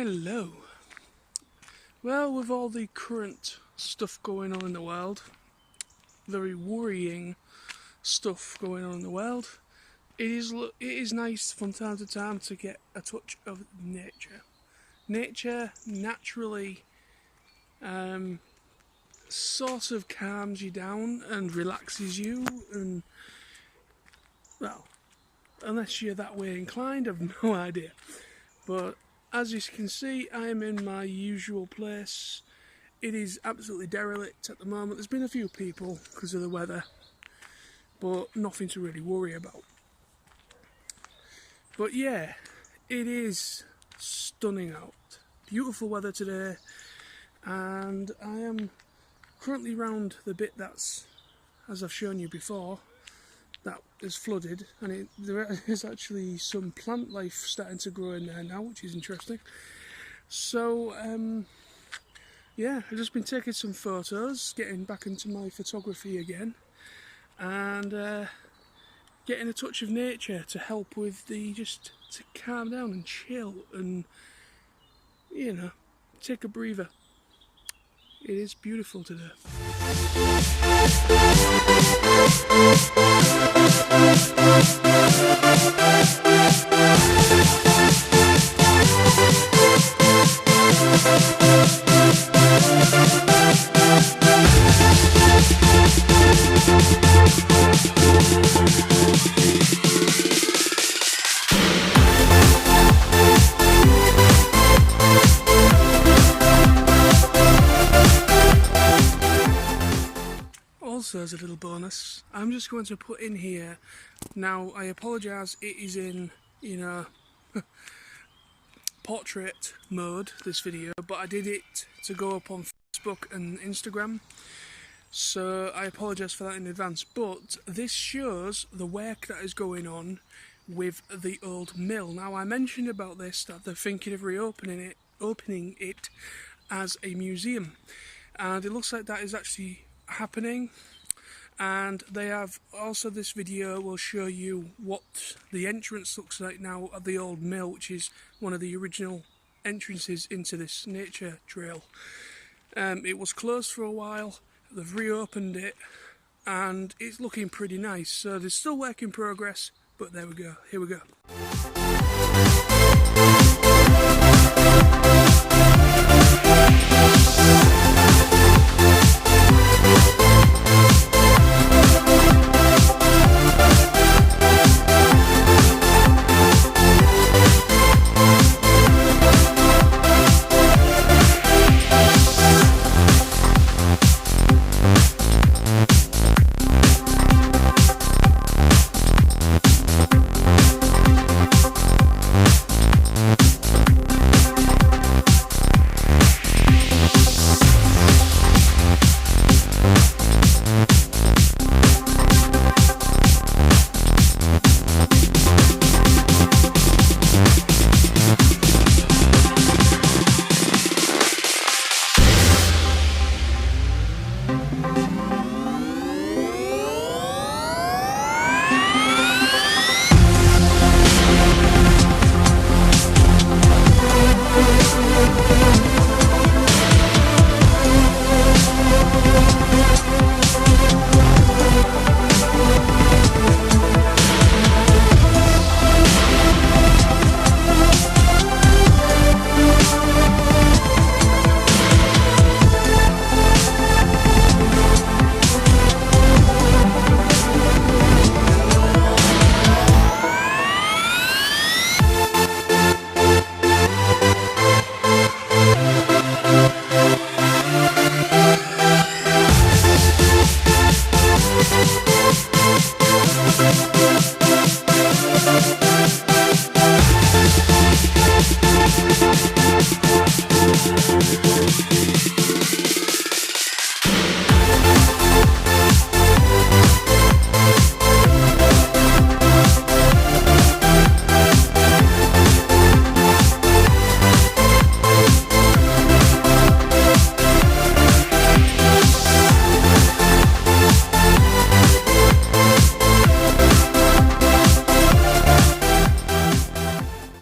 Hello. Well, with all the current stuff going on in the world, very worrying stuff going on in the world, it is nice from time to time to get a touch of nature. Nature naturally sort of calms you down and relaxes you, and well, unless you're that way inclined, I've no idea. But as you can see, I am in my usual place. It is absolutely derelict at the moment. There's been a few people because of the weather, but nothing to really worry about. But yeah, it is stunning out. Beautiful weather today, and I am currently round the bit that's, as I've shown you before, that is flooded, and there is actually some plant life starting to grow in there now, which is interesting. So yeah, I've just been taking some photos, getting back into my photography again, and getting a touch of nature to help with just to calm down and chill and, you know, take a breather. It is beautiful today. Also, as a little bonus, I'm just going to put in here, now I apologise, it is in, portrait mode, this video, but I did it to go up on Facebook and Instagram, so I apologise for that in advance. But this shows the work that is going on with the old mill. Now, I mentioned about this, that they're thinking of opening it as a museum, and it looks like that is actually happening. And they have also, this video will show you what the entrance looks like now at the old mill, which is one of the original entrances into this nature trail. It was closed for a while, they've reopened it, and it's looking pretty nice. So there's still work in progress, but there we go, here we go.